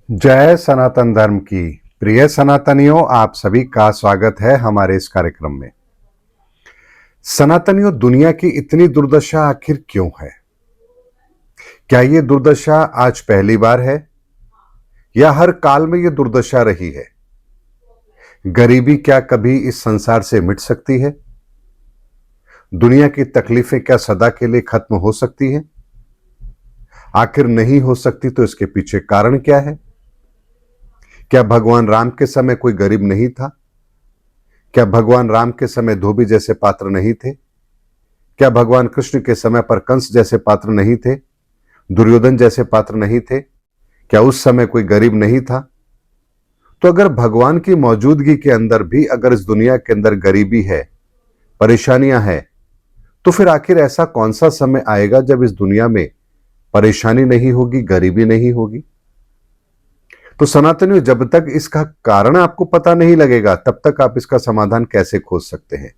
जय सनातन धर्म की प्रिय सनातनियों, आप सभी का स्वागत है हमारे इस कार्यक्रम में। सनातनियों, दुनिया की इतनी दुर्दशा आखिर क्यों है? क्या ये दुर्दशा आज पहली बार है या हर काल में ये दुर्दशा रही है? गरीबी क्या कभी इस संसार से मिट सकती है? दुनिया की तकलीफें क्या सदा के लिए खत्म हो सकती हैं? आखिर नहीं हो सकती तो इसके पीछे कारण क्या है? क्या भगवान राम के समय कोई गरीब नहीं था? क्या भगवान राम के समय धोबी जैसे पात्र नहीं थे? क्या भगवान कृष्ण के समय पर कंस जैसे पात्र नहीं थे? दुर्योधन जैसे पात्र नहीं थे? क्या उस समय कोई गरीब नहीं था? तो अगर भगवान की मौजूदगी के अंदर भी अगर इस दुनिया के अंदर गरीबी है, परेशानियां हैं, तो फिर आखिर ऐसा कौन सा समय आएगा जब इस दुनिया में परेशानी नहीं होगी, गरीबी नहीं होगी? तो सनातनियों, जब तक इसका कारण आपको पता नहीं लगेगा तब तक आप इसका समाधान कैसे खोज सकते हैं?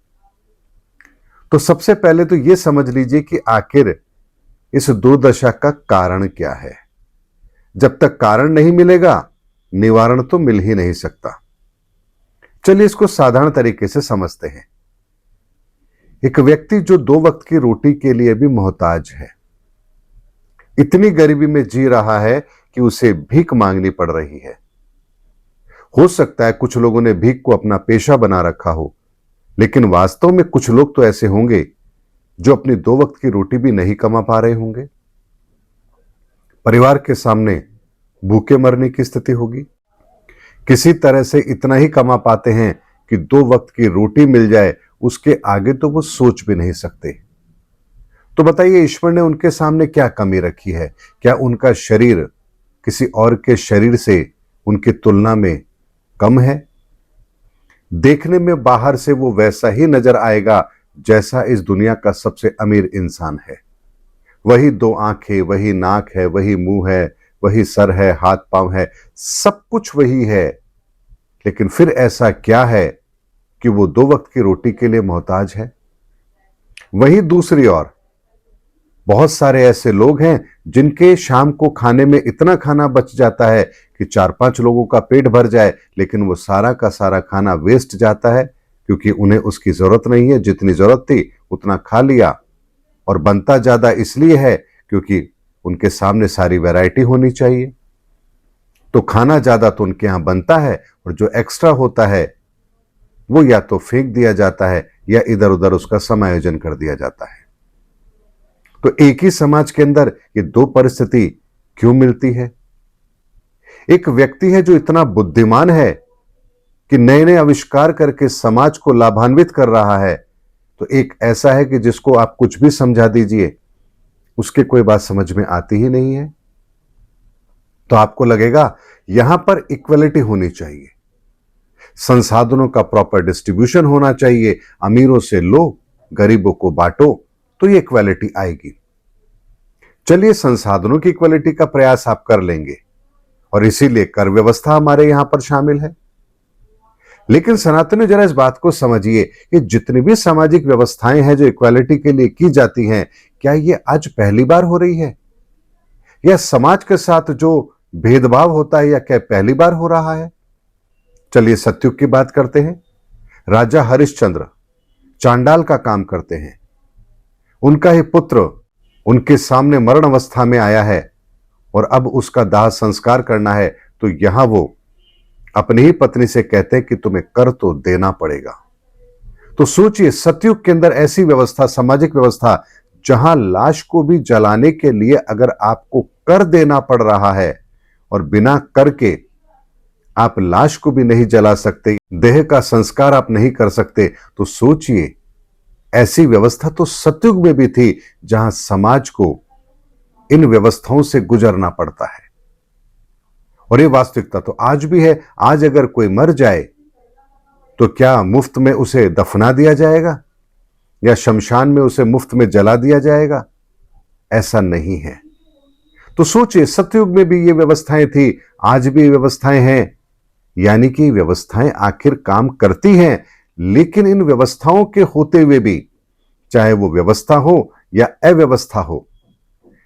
तो सबसे पहले तो यह समझ लीजिए कि आखिर इस दुर्दशा का कारण क्या है। जब तक कारण नहीं मिलेगा, निवारण तो मिल ही नहीं सकता। चलिए इसको साधारण तरीके से समझते हैं। एक व्यक्ति जो 2 वक्त की रोटी के लिए भी मोहताज है, इतनी गरीबी में जी रहा है कि उसे भीख मांगनी पड़ रही है। हो सकता है कुछ लोगों ने भीख को अपना पेशा बना रखा हो, लेकिन वास्तव में कुछ लोग तो ऐसे होंगे जो अपनी 2 वक्त की रोटी भी नहीं कमा पा रहे होंगे। परिवार के सामने भूखे मरने की स्थिति होगी। किसी तरह से इतना ही कमा पाते हैं कि 2 वक्त की रोटी मिल जाए, उसके आगे तो वो सोच भी नहीं सकते। तो बताइए, ईश्वर ने उनके सामने क्या कमी रखी है? क्या उनका शरीर किसी और के शरीर से उनकी तुलना में कम है? देखने में बाहर से वो वैसा ही नजर आएगा जैसा इस दुनिया का सबसे अमीर इंसान है। वही 2 आंखें, वही नाक है, वही मुंह है, वही सर है, हाथ पांव है, सब कुछ वही है। लेकिन फिर ऐसा क्या है कि वो 2 वक्त की रोटी के लिए मोहताज है? वही दूसरी ओर बहुत सारे ऐसे लोग हैं जिनके शाम को खाने में इतना खाना बच जाता है कि 4-5 लोगों का पेट भर जाए, लेकिन वो सारा का सारा खाना वेस्ट जाता है क्योंकि उन्हें उसकी जरूरत नहीं है। जितनी जरूरत थी उतना खा लिया, और बनता ज्यादा इसलिए है क्योंकि उनके सामने सारी वैरायटी होनी चाहिए। तो खाना ज्यादा तो उनके यहां बनता है, और जो एक्स्ट्रा होता है वो या तो फेंक दिया जाता है या इधर उधर उसका समायोजन कर दिया जाता है। तो एक ही समाज के अंदर ये 2 परिस्थिति क्यों मिलती है? एक व्यक्ति है जो इतना बुद्धिमान है कि नए नए आविष्कार करके समाज को लाभान्वित कर रहा है, तो एक ऐसा है कि जिसको आप कुछ भी समझा दीजिए, उसके कोई बात समझ में आती ही नहीं है। तो आपको लगेगा यहां पर इक्वलिटी होनी चाहिए, संसाधनों का प्रॉपर डिस्ट्रीब्यूशन होना चाहिए, अमीरों से लो, गरीबों को बांटो, तो ये इक्वलिटी आएगी। चलिए, संसाधनों की इक्वलिटी का प्रयास आप कर लेंगे, और इसीलिए कर व्यवस्था हमारे यहां पर शामिल है। लेकिन सनातनी, जरा इस बात को समझिए कि जितनी भी सामाजिक व्यवस्थाएं हैं जो इक्वालिटी के लिए की जाती हैं, क्या ये आज पहली बार हो रही है? या समाज के साथ जो भेदभाव होता है, या क्या पहली बार हो रहा है? चलिए सतयुग की बात करते हैं। राजा हरिश्चंद्र चांडाल का काम करते हैं। उनका ही पुत्र उनके सामने मरण अवस्था में आया है, और अब उसका दाह संस्कार करना है, तो यहां वो अपनी ही पत्नी से कहते हैं कि तुम्हें कर तो देना पड़ेगा। तो सोचिए, सतयुग के अंदर ऐसी व्यवस्था, सामाजिक व्यवस्था, जहां लाश को भी जलाने के लिए अगर आपको कर देना पड़ रहा है, और बिना कर के आप लाश को भी नहीं जला सकते, देह का संस्कार आप नहीं कर सकते, तो सोचिए, ऐसी व्यवस्था तो सतयुग में भी थी जहां समाज को इन व्यवस्थाओं से गुजरना पड़ता है। और ये वास्तविकता तो आज भी है। आज अगर कोई मर जाए तो क्या मुफ्त में उसे दफना दिया जाएगा, या शमशान में उसे मुफ्त में जला दिया जाएगा? ऐसा नहीं है। तो सोचिए, सतयुग में भी ये व्यवस्थाएं थी, आज भी ये व्यवस्थाएं हैं। यानी कि व्यवस्थाएं आखिर काम करती हैं, लेकिन इन व्यवस्थाओं के होते हुए भी, चाहे वो व्यवस्था हो या अव्यवस्था हो,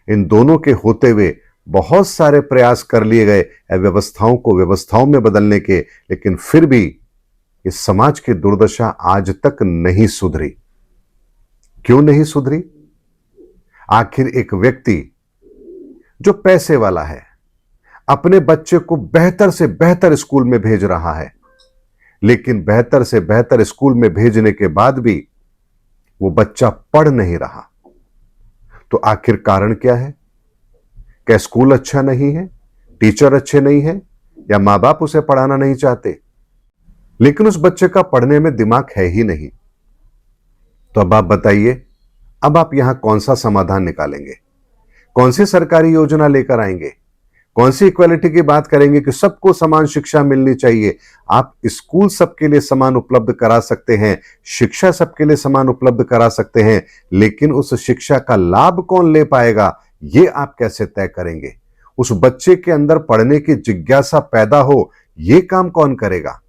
इन दोनों के होते हुए बहुत सारे प्रयास कर लिए गए अव्यवस्थाओं को व्यवस्थाओं में बदलने के, लेकिन फिर भी इस समाज की दुर्दशा आज तक नहीं सुधरी। क्यों नहीं सुधरी? आखिर एक व्यक्ति जो पैसे वाला है अपने बच्चे को बेहतर से बेहतर स्कूल में भेज रहा है, लेकिन बेहतर से बेहतर स्कूल में भेजने के बाद भी वो बच्चा पढ़ नहीं रहा। तो आखिर कारण क्या है? क्या स्कूल अच्छा नहीं है, टीचर अच्छे नहीं हैं, या मां बाप उसे पढ़ाना नहीं चाहते? लेकिन उस बच्चे का पढ़ने में दिमाग है ही नहीं। तो अब आप बताइए, अब आप यहां कौन सा समाधान निकालेंगे? कौन सी सरकारी योजना लेकर आएंगे? कौन सी इक्वालिटी की बात करेंगे कि सबको समान शिक्षा मिलनी चाहिए? आप स्कूल सबके लिए समान उपलब्ध करा सकते हैं, शिक्षा सबके लिए समान उपलब्ध करा सकते हैं, लेकिन उस शिक्षा का लाभ कौन ले पाएगा, ये आप कैसे तय करेंगे? उस बच्चे के अंदर पढ़ने की जिज्ञासा पैदा हो, ये काम कौन करेगा?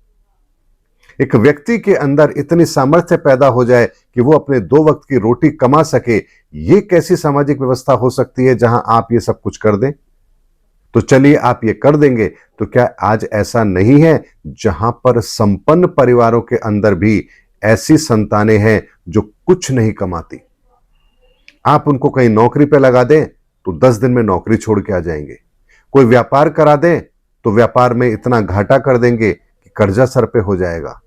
एक व्यक्ति के अंदर इतनी सामर्थ्य पैदा हो जाए कि वो अपने 2 वक्त की रोटी कमा सके, ये कैसी सामाजिक व्यवस्था हो सकती है जहां आप ये सब कुछ कर दें? तो चलिए, आप ये कर देंगे तो क्या आज ऐसा नहीं है जहां पर संपन्न परिवारों के अंदर भी ऐसी संतानें हैं जो कुछ नहीं कमाती? आप उनको कहीं नौकरी पे लगा दें तो 10 दिन में नौकरी छोड़ के आ जाएंगे। कोई व्यापार करा दें तो व्यापार में इतना घाटा कर देंगे कि कर्जा सर पे हो जाएगा।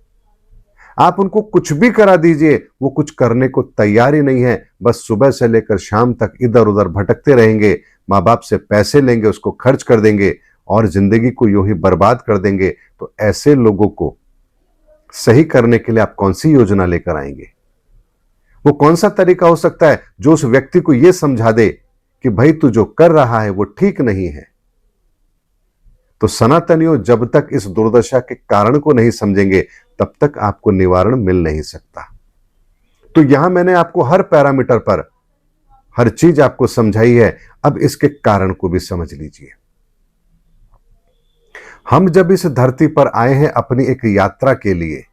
आप उनको कुछ भी करा दीजिए, वो कुछ करने को तैयार ही नहीं है। बस सुबह से लेकर शाम तक इधर उधर भटकते रहेंगे, माँ बाप से पैसे लेंगे, उसको खर्च कर देंगे और जिंदगी को यूं ही बर्बाद कर देंगे। तो ऐसे लोगों को सही करने के लिए आप कौन सी योजना लेकर आएंगे? वो कौन सा तरीका हो सकता है जो उस व्यक्ति को यह समझा दे कि भाई तू जो कर रहा है वो ठीक नहीं है? तो सनातनियों, जब तक इस दुर्दशा के कारण को नहीं समझेंगे तब तक आपको निवारण मिल नहीं सकता। तो यहां मैंने आपको हर पैरामीटर पर हर चीज आपको समझाई है। अब इसके कारण को भी समझ लीजिए। हम जब इस धरती पर आए हैं अपनी एक यात्रा के लिए,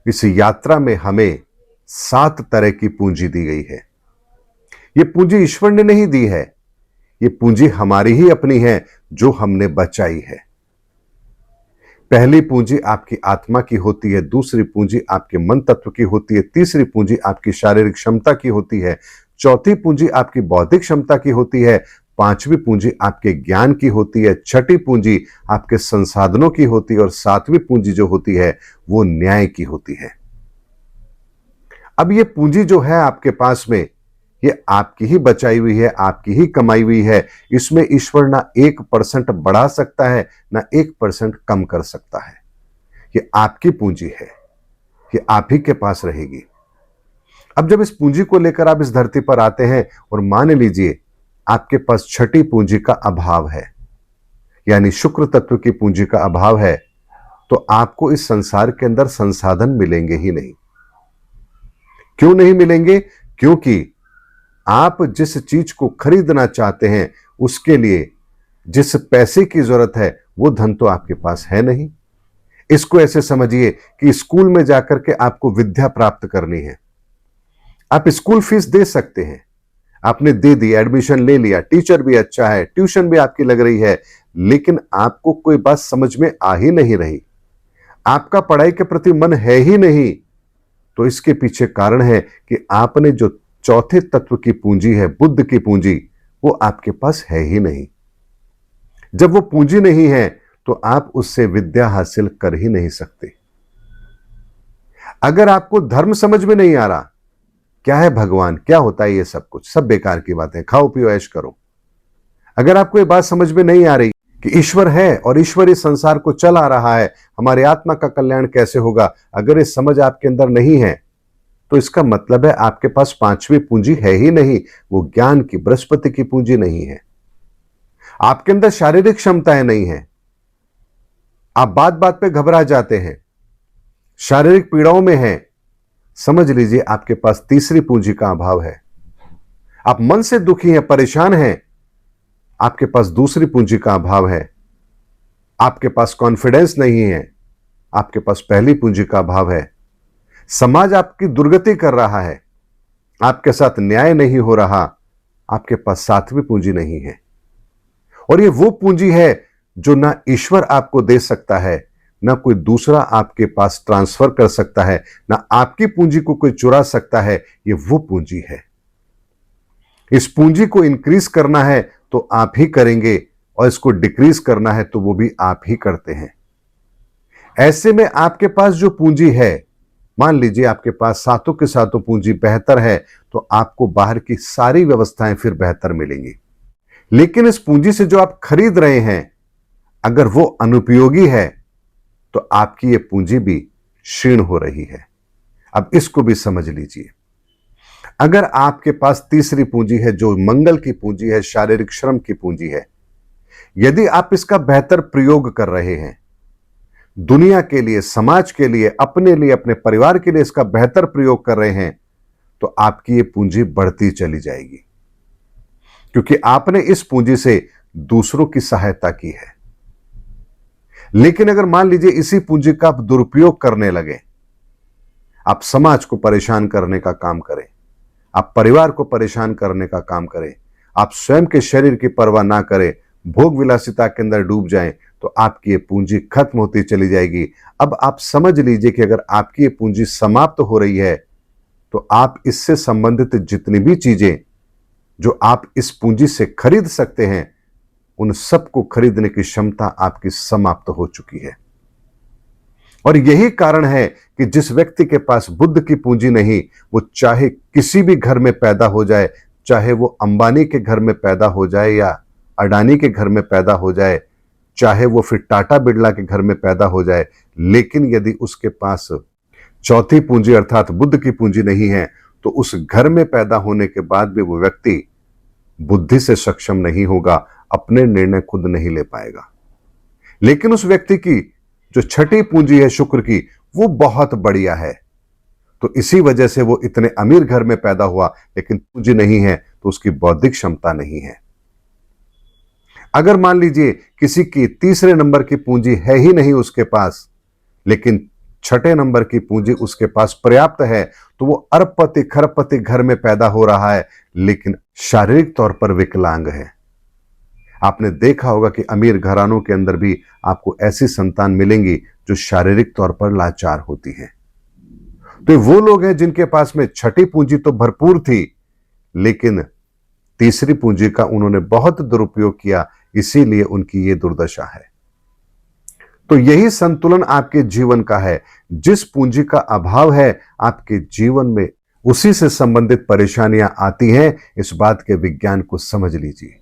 इस यात्रा में हमें 7 तरह की पूंजी दी गई है। यह पूंजी ईश्वर ने नहीं दी है, यह पूंजी हमारी ही अपनी है जो हमने बचाई है। पहली पूंजी आपकी आत्मा की होती है, दूसरी पूंजी आपके मन तत्व की होती है, तीसरी पूंजी आपकी शारीरिक क्षमता की होती है, चौथी पूंजी आपकी बौद्धिक क्षमता की होती है, पांचवी पूंजी आपके ज्ञान की होती है, छठी पूंजी आपके संसाधनों की होती है और सातवीं पूंजी जो होती है वो न्याय की होती है। अब ये पूंजी जो है आपके पास में, ये आपकी ही बचाई हुई है, आपकी ही कमाई हुई है। इसमें ईश्वर ना 1% बढ़ा सकता है ना 1% कम कर सकता है। ये आपकी पूंजी है, ये आप ही के पास रहेगी। अब जब इस पूंजी को लेकर आप इस धरती पर आते हैं और मान लीजिए आपके पास छठी पूंजी का अभाव है, यानी शुक्र तत्व की पूंजी का अभाव है, तो आपको इस संसार के अंदर संसाधन मिलेंगे ही नहीं। क्यों नहीं मिलेंगे? क्योंकि आप जिस चीज को खरीदना चाहते हैं उसके लिए जिस पैसे की जरूरत है वो धन तो आपके पास है नहीं। इसको ऐसे समझिए कि स्कूल में जाकर के आपको विद्या प्राप्त करनी है। आप स्कूल फीस दे सकते हैं, आपने दे दी, एडमिशन ले लिया, टीचर भी अच्छा है, ट्यूशन भी आपकी लग रही है, लेकिन आपको कोई बात समझ में आ ही नहीं रही, आपका पढ़ाई के प्रति मन है ही नहीं। तो इसके पीछे कारण है कि आपने जो चौथे तत्व की पूंजी है, बुद्ध की पूंजी, वो आपके पास है ही नहीं। जब वो पूंजी नहीं है तो आप उससे विद्या हासिल कर ही नहीं सकते। अगर आपको धर्म समझ में नहीं आ रहा, क्या है भगवान, क्या होता है, ये सब कुछ सब बेकार की बातें, खाओ पियो ऐश करो। अगर आपको ये बात समझ में नहीं आ रही कि ईश्वर है और ईश्वर इस संसार को चला रहा है, हमारी आत्मा का कल्याण कैसे होगा, अगर ये समझ आपके अंदर नहीं है तो इसका मतलब है आपके पास पांचवी पूंजी है ही नहीं, वो ज्ञान की, बृहस्पति की पूंजी नहीं है। आपके अंदर शारीरिक क्षमताएं नहीं है, आप बात बात पे घबरा जाते हैं, शारीरिक पीड़ाओं में हैं, समझ लीजिए आपके पास तीसरी पूंजी का अभाव है। आप मन से दुखी हैं, परेशान हैं, आपके पास दूसरी पूंजी का अभाव है। आपके पास कॉन्फिडेंस नहीं है, आपके पास पहली पूंजी का अभाव है। समाज आपकी दुर्गति कर रहा है, आपके साथ न्याय नहीं हो रहा, आपके पास सातवीं पूंजी नहीं है। और ये वो पूंजी है जो ना ईश्वर आपको दे सकता है, ना कोई दूसरा आपके पास ट्रांसफर कर सकता है, ना आपकी पूंजी को कोई चुरा सकता है। ये वो पूंजी है। इस पूंजी को इंक्रीज करना है तो आप ही करेंगे, और इसको डिक्रीज करना है तो वो भी आप ही करते हैं। ऐसे में आपके पास जो पूंजी है, मान लीजिए आपके पास सातों के सातों पूंजी बेहतर है, तो आपको बाहर की सारी व्यवस्थाएं फिर बेहतर मिलेंगी। लेकिन इस पूंजी से जो आप खरीद रहे हैं, अगर वो अनुपयोगी है, तो आपकी ये पूंजी भी क्षीण हो रही है। अब इसको भी समझ लीजिए। अगर आपके पास तीसरी पूंजी है जो मंगल की पूंजी है, शारीरिक श्रम की पूंजी है, यदि आप इसका बेहतर प्रयोग कर रहे हैं, दुनिया के लिए, समाज के लिए, अपने लिए, अपने परिवार के लिए इसका बेहतर प्रयोग कर रहे हैं, तो आपकी ये पूंजी बढ़ती चली जाएगी, क्योंकि आपने इस पूंजी से दूसरों की सहायता की है। लेकिन अगर मान लीजिए इसी पूंजी का आप दुरुपयोग करने लगे, आप समाज को परेशान करने का काम करें, आप परिवार को परेशान करने का काम करें, आप स्वयं के शरीर की परवाह ना करें, भोग विलासिता के अंदर डूब जाएं, तो आपकी ये पूंजी खत्म होती चली जाएगी। अब आप समझ लीजिए कि अगर आपकी ये पूंजी समाप्त हो रही है, तो आप इससे संबंधित जितनी भी चीजें जो आप इस पूंजी से खरीद सकते हैं, उन सबको खरीदने की क्षमता आपकी समाप्त हो चुकी है। और यही कारण है कि जिस व्यक्ति के पास बुद्ध की पूंजी नहीं, वो चाहे किसी भी घर में पैदा हो जाए, चाहे वो अंबानी के घर में पैदा हो जाए या अडानी के घर में पैदा हो जाए, चाहे वो फिर टाटा बिरला के घर में पैदा हो जाए, लेकिन यदि उसके पास चौथी पूंजी अर्थात बुद्ध की पूंजी नहीं है, तो उस घर में पैदा होने के बाद भी वो व्यक्ति बुद्धि से सक्षम नहीं होगा, अपने निर्णय खुद नहीं ले पाएगा। लेकिन उस व्यक्ति की जो छठी पूंजी है शुक्र की, वो बहुत बढ़िया है, तो इसी वजह से वो इतने अमीर घर में पैदा हुआ, लेकिन पूंजी नहीं है तो उसकी बौद्धिक क्षमता नहीं है। अगर मान लीजिए किसी की तीसरे नंबर की पूंजी है ही नहीं उसके पास, लेकिन छठे नंबर की पूंजी उसके पास पर्याप्त है, तो वो अरबपति खरबपति घर में पैदा हो रहा है, लेकिन शारीरिक तौर पर विकलांग है। आपने देखा होगा कि अमीर घरानों के अंदर भी आपको ऐसी संतान मिलेंगी जो शारीरिक तौर पर लाचार होती हैं। तो वो लोग हैं जिनके पास में छठी पूंजी तो भरपूर थी, लेकिन तीसरी पूंजी का उन्होंने बहुत दुरुपयोग किया, इसीलिए उनकी ये दुर्दशा है। तो यही संतुलन आपके जीवन का है। जिस पूंजी का अभाव है आपके जीवन में, उसी से संबंधित परेशानियां आती हैं। इस बात के विज्ञान को समझ लीजिए।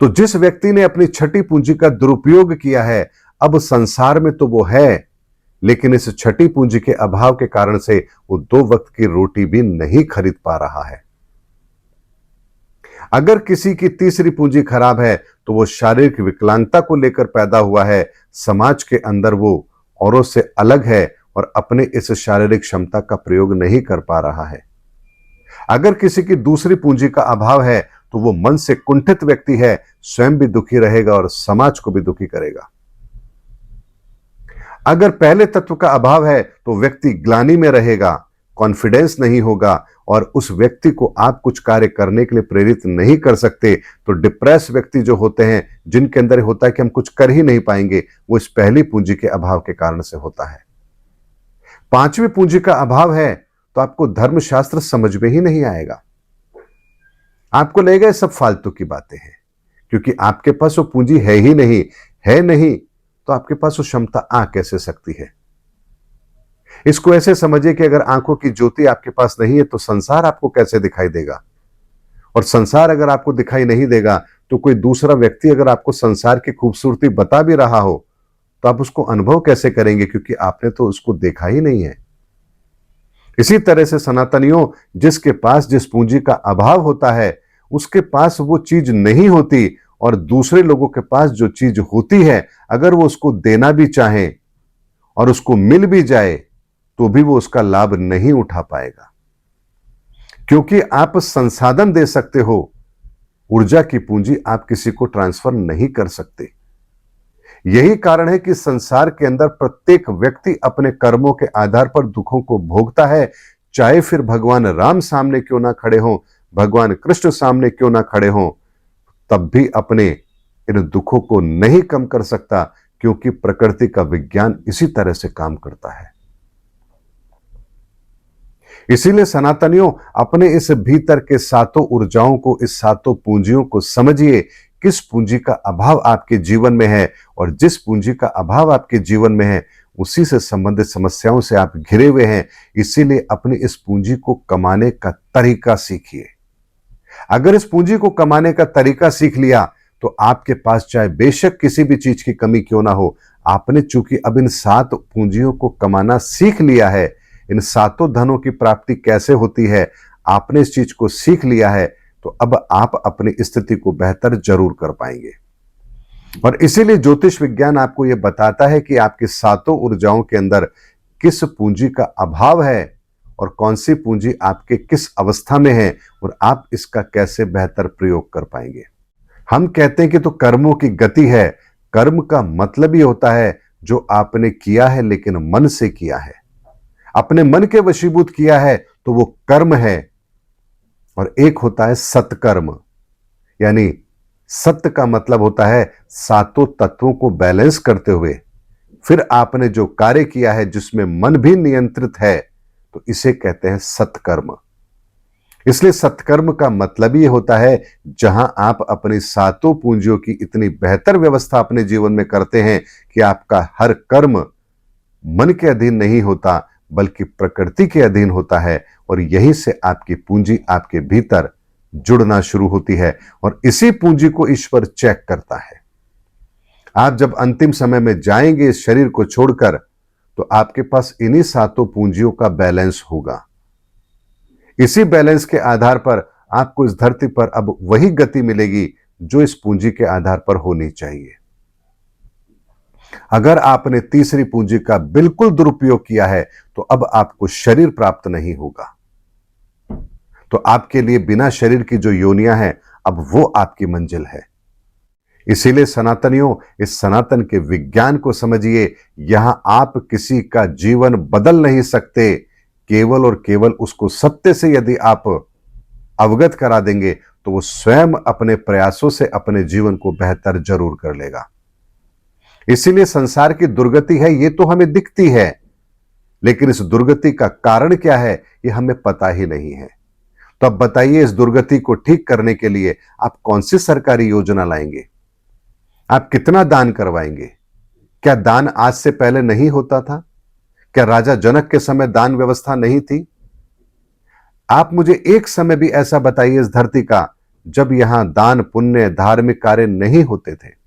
तो जिस व्यक्ति ने अपनी छठी पूंजी का दुरुपयोग किया है, अब संसार में तो वो है, लेकिन इस छठी पूंजी के अभाव के कारण से वो दो वक्त की रोटी भी नहीं खरीद पा रहा है। अगर किसी की तीसरी पूंजी खराब है, तो वो शारीरिक विकलांगता को लेकर पैदा हुआ है, समाज के अंदर वो औरों से अलग है और अपने इस शारीरिक क्षमता का प्रयोग नहीं कर पा रहा है। अगर किसी की दूसरी पूंजी का अभाव है, तो वो मन से कुंठित व्यक्ति है, स्वयं भी दुखी रहेगा और समाज को भी दुखी करेगा। अगर पहले तत्व का अभाव है, तो व्यक्ति ग्लानि में रहेगा, कॉन्फिडेंस नहीं होगा और उस व्यक्ति को आप कुछ कार्य करने के लिए प्रेरित नहीं कर सकते। तो डिप्रेस व्यक्ति जो होते हैं, जिनके अंदर होता है कि हम कुछ कर ही नहीं पाएंगे, वो इस पहली पूंजी के अभाव के कारण से होता है। पांचवी पूंजी का अभाव है, तो आपको धर्मशास्त्र समझ में ही नहीं आएगा। आपको लगेगा सब फालतू की बातें हैं, क्योंकि आपके पास वो पूंजी है ही नहीं। है नहीं तो आपके पास वो क्षमता आ कैसे सकती है। इसको ऐसे समझिए कि अगर आंखों की ज्योति आपके पास नहीं है, तो संसार आपको कैसे दिखाई देगा। और संसार अगर आपको दिखाई नहीं देगा, तो कोई दूसरा व्यक्ति अगर आपको संसार की खूबसूरती बता भी रहा हो, तो आप उसको अनुभव कैसे करेंगे, क्योंकि आपने तो उसको देखा ही नहीं है। इसी तरह से सनातनियों, जिसके पास जिस पूंजी का अभाव होता है, उसके पास वो चीज नहीं होती, और दूसरे लोगों के पास जो चीज होती है, अगर वो उसको देना भी चाहे और उसको मिल भी जाए, तो भी वो उसका लाभ नहीं उठा पाएगा। क्योंकि आप संसाधन दे सकते हो, ऊर्जा की पूंजी आप किसी को ट्रांसफर नहीं कर सकते। यही कारण है कि संसार के अंदर प्रत्येक व्यक्ति अपने कर्मों के आधार पर दुखों को भोगता है। चाहे फिर भगवान राम सामने क्यों ना खड़े हों, भगवान कृष्ण सामने क्यों ना खड़े हों, तब भी अपने इन दुखों को नहीं कम कर सकता, क्योंकि प्रकृति का विज्ञान इसी तरह से काम करता है। इसीलिए सनातनियों, अपने इस भीतर के सातों ऊर्जाओं को, इस सातों पूंजियों को समझिए। किस पूंजी का अभाव आपके जीवन में है, और जिस पूंजी का अभाव आपके जीवन में है उसी से संबंधित समस्याओं से आप घिरे हुए हैं। इसीलिए अपनी इस पूंजी को कमाने का तरीका सीखिए। अगर इस पूंजी को कमाने का तरीका सीख लिया तो आपके पास चाहे बेशक किसी भी चीज की कमी क्यों ना हो, आपने चूंकि अब इन 7 पूंजियों को कमाना सीख लिया है, इन सातों धनों की प्राप्ति कैसे होती है आपने इस चीज को सीख लिया है, तो अब आप अपनी स्थिति को बेहतर जरूर कर पाएंगे। और इसीलिए ज्योतिष विज्ञान आपको यह बताता है कि आपकी सातों ऊर्जाओं के अंदर किस पूंजी का अभाव है और कौन सी पूंजी आपके किस अवस्था में है, और आप इसका कैसे बेहतर प्रयोग कर पाएंगे। हम कहते हैं कि तो कर्मों की गति है। कर्म का मतलब ही होता है जो आपने किया है लेकिन मन से किया है, अपने मन के वशीभूत किया है तो वो कर्म है। और एक होता है सत्कर्म, यानी सत्य का मतलब होता है सातों तत्वों को बैलेंस करते हुए फिर आपने जो कार्य किया है जिसमें मन भी नियंत्रित है, तो इसे कहते हैं सत्कर्म। इसलिए सत्कर्म का मतलब ये होता है जहां आप अपनी सातों पूंजियों की इतनी बेहतर व्यवस्था अपने जीवन में करते हैं कि आपका हर कर्म मन के अधीन नहीं होता बल्कि प्रकृति के अधीन होता है, और यहीं से आपकी पूंजी आपके भीतर जुड़ना शुरू होती है, और इसी पूंजी को ईश्वर चेक करता है। आप जब अंतिम समय में जाएंगे इस शरीर को छोड़कर, तो आपके पास इन्हीं सातों पूंजियों का बैलेंस होगा। इसी बैलेंस के आधार पर आपको इस धरती पर अब वही गति मिलेगी जो इस पूंजी के आधार पर होनी चाहिए। अगर आपने तीसरी पूंजी का बिल्कुल दुरुपयोग किया है तो अब आपको शरीर प्राप्त नहीं होगा। तो आपके लिए बिना शरीर की जो योनियां हैं, अब वो आपकी मंजिल है। इसीलिए सनातनियों, इस सनातन के विज्ञान को समझिए। यहां आप किसी का जीवन बदल नहीं सकते, केवल और केवल उसको सत्य से यदि आप अवगत करा देंगे तो वो स्वयं अपने प्रयासों से अपने जीवन को बेहतर जरूर कर लेगा। इसीलिए संसार की दुर्गति है ये तो हमें दिखती है, लेकिन इस दुर्गति का कारण क्या है ये हमें पता ही नहीं है। तो अब बताइए, इस दुर्गति को ठीक करने के लिए आप कौन सी सरकारी योजना लाएंगे? आप कितना दान करवाएंगे? क्या दान आज से पहले नहीं होता था? क्या राजा जनक के समय दान व्यवस्था नहीं थी? आप मुझे एक समय भी ऐसा बताइए इस धरती का जब यहां दान पुण्य धार्मिक कार्य नहीं होते थे।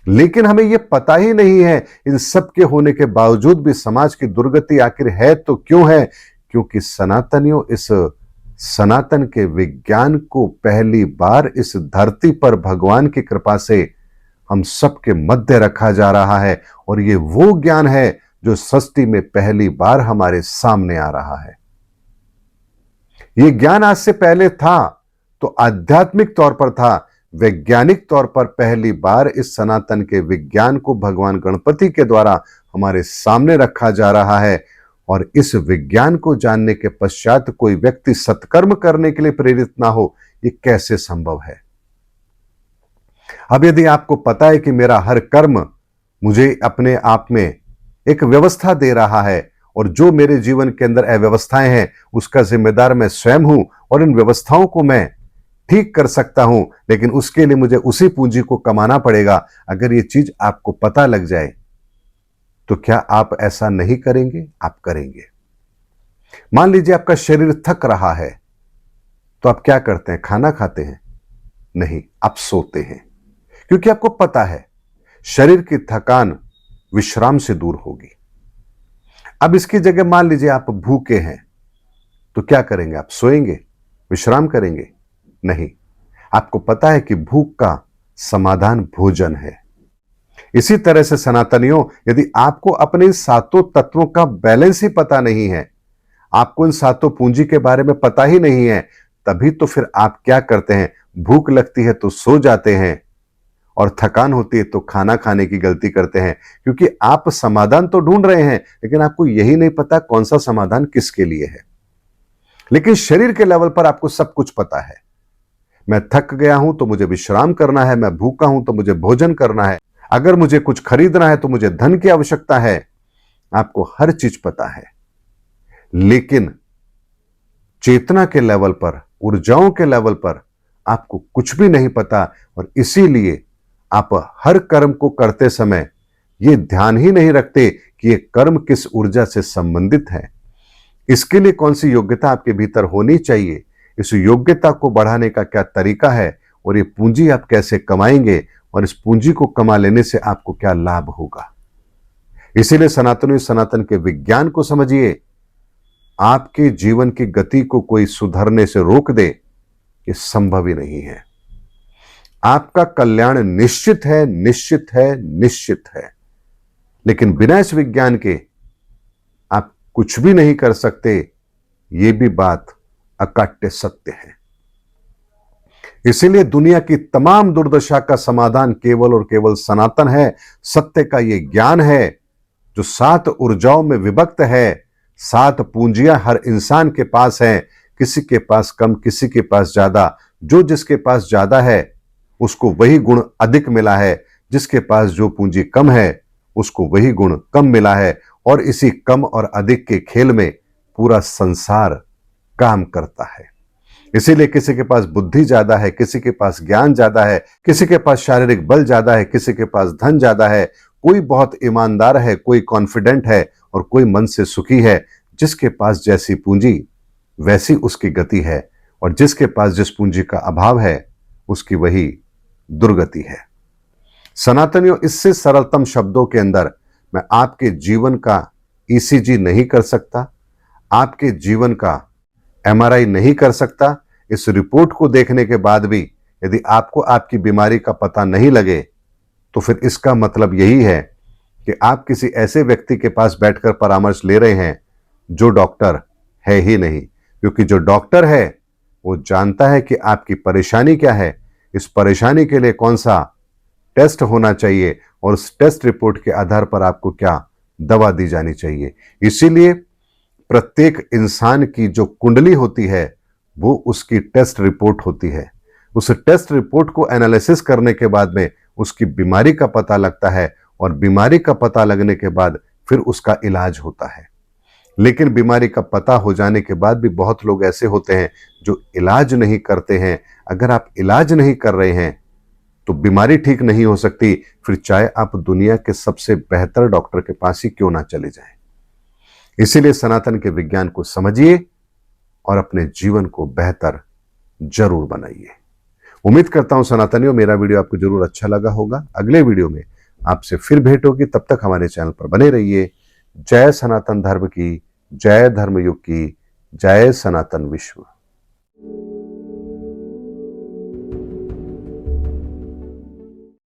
लेकिन हमें यह पता ही नहीं है, इन सब के होने के बावजूद भी समाज की दुर्गति आखिर है तो क्यों है? क्योंकि सनातनियों, इस सनातन के विज्ञान को पहली बार इस धरती पर भगवान की कृपा से हम सबके मध्य रखा जा रहा है, और ये वो ज्ञान है जो सृष्टि में पहली बार हमारे सामने आ रहा है। ये ज्ञान आज से पहले था तो आध्यात्मिक तौर पर था, वैज्ञानिक तौर पर पहली बार इस सनातन के विज्ञान को भगवान गणपति के द्वारा हमारे सामने रखा जा रहा है। और इस विज्ञान को जानने के पश्चात कोई व्यक्ति सत्कर्म करने के लिए प्रेरित ना हो, ये कैसे संभव है? अब यदि आपको पता है कि मेरा हर कर्म मुझे अपने आप में एक व्यवस्था दे रहा है, और जो मेरे जीवन के अंदर अव्यवस्थाएं हैं उसका जिम्मेदार मैं स्वयं हूं, और इन व्यवस्थाओं को मैं ठीक कर सकता हूं, लेकिन उसके लिए मुझे उसी पूंजी को कमाना पड़ेगा। अगर ये चीज आपको पता लग जाए तो क्या आप ऐसा नहीं करेंगे? आप करेंगे। मान लीजिए आपका शरीर थक रहा है, तो आप क्या करते हैं? खाना खाते हैं? नहीं, आप सोते हैं, क्योंकि आपको पता है शरीर की थकान विश्राम से दूर होगी। अब इसकी जगह मान लीजिए आप भूखे हैं, तो क्या करेंगे? आप सोएंगे, विश्राम करेंगे? नहीं, आपको पता है कि भूख का समाधान भोजन है। इसी तरह से सनातनियों, यदि आपको अपने इन सातों तत्वों का बैलेंस ही पता नहीं है, आपको इन सातों पूंजी के बारे में पता ही नहीं है, तभी तो फिर आप क्या करते हैं? भूख लगती है तो सो जाते हैं, और थकान होती है तो खाना खाने की गलती करते हैं, क्योंकि आप समाधान तो ढूंढ रहे हैं लेकिन आपको यही नहीं पता कौन सा समाधान किसके लिए है। लेकिन शरीर के लेवल पर आपको सब कुछ पता है। मैं थक गया हूं तो मुझे विश्राम करना है, मैं भूखा हूं तो मुझे भोजन करना है, अगर मुझे कुछ खरीदना है तो मुझे धन की आवश्यकता है। आपको हर चीज पता है, लेकिन चेतना के लेवल पर, ऊर्जाओं के लेवल पर आपको कुछ भी नहीं पता, और इसीलिए आप हर कर्म को करते समय यह ध्यान ही नहीं रखते कि यह कर्म किस ऊर्जा से संबंधित है, इसके लिए कौन सी योग्यता आपके भीतर होनी चाहिए, इस योग्यता को बढ़ाने का क्या तरीका है, और ये पूंजी आप कैसे कमाएंगे, और इस पूंजी को कमा लेने से आपको क्या लाभ होगा। इसीलिए सनातनी सनातन के विज्ञान को समझिए। आपके जीवन की गति को कोई सुधरने से रोक दे, ये संभव ही नहीं है। आपका कल्याण निश्चित है, निश्चित है, निश्चित है, लेकिन बिना इस विज्ञान के आप कुछ भी नहीं कर सकते। यह भी बात अकाट्य सत्य है। इसीलिए दुनिया की तमाम दुर्दशा का समाधान केवल और केवल सनातन है। सत्य का यह ज्ञान है जो 7 ऊर्जाओं में विभक्त है। 7 पूंजियां हर इंसान के पास हैं, किसी के पास कम, किसी के पास ज्यादा। जो जिसके पास ज्यादा है उसको वही गुण अधिक मिला है, जिसके पास जो पूंजी कम है उसको वही गुण कम मिला है। और इसी कम और अधिक के खेल में पूरा संसार काम करता है। इसीलिए किसी के पास बुद्धि ज्यादा है, किसी के पास ज्ञान ज्यादा है, किसी के पास शारीरिक बल ज्यादा है, किसी के पास धन ज्यादा है, कोई बहुत ईमानदार है, कोई कॉन्फिडेंट है, और कोई मन से सुखी है। जिसके पास जैसी पूंजी वैसी उसकी गति है, और जिसके पास जिस पूंजी का अभाव है उसकी वही दुर्गति है। सनातनियों, इससे सरलतम शब्दों के अंदर मैं आपके जीवन का ईसीजी नहीं कर सकता, आपके जीवन का एमआरआई नहीं कर सकता। इस रिपोर्ट को देखने के बाद भी यदि आपको आपकी बीमारी का पता नहीं लगे तो फिर इसका मतलब यही है कि आप किसी ऐसे व्यक्ति के पास बैठकर परामर्श ले रहे हैं जो डॉक्टर है ही नहीं। क्योंकि जो डॉक्टर है वो जानता है कि आपकी परेशानी क्या है, इस परेशानी के लिए कौन सा टेस्ट होना चाहिए, और उस टेस्ट रिपोर्ट के आधार पर आपको क्या दवा दी जानी चाहिए। इसीलिए प्रत्येक इंसान की जो कुंडली होती है वो उसकी टेस्ट रिपोर्ट होती है। उस टेस्ट रिपोर्ट को एनालिसिस करने के बाद में उसकी बीमारी का पता लगता है, और बीमारी का पता लगने के बाद फिर उसका इलाज होता है। लेकिन बीमारी का पता हो जाने के बाद भी बहुत लोग ऐसे होते हैं जो इलाज नहीं करते हैं। अगर आप इलाज नहीं कर रहे हैं तो बीमारी ठीक नहीं हो सकती, फिर चाहे आप दुनिया के सबसे बेहतर डॉक्टर के पास ही क्यों ना चले जाएं। इसीलिए सनातन के विज्ञान को समझिए और अपने जीवन को बेहतर जरूर बनाइए। उम्मीद करता हूं सनातनियों मेरा वीडियो आपको जरूर अच्छा लगा होगा। अगले वीडियो में आपसे फिर भेंट होगी, तब तक हमारे चैनल पर बने रहिए। जय सनातन धर्म की, जय धर्मयुग की, जय सनातन विश्व।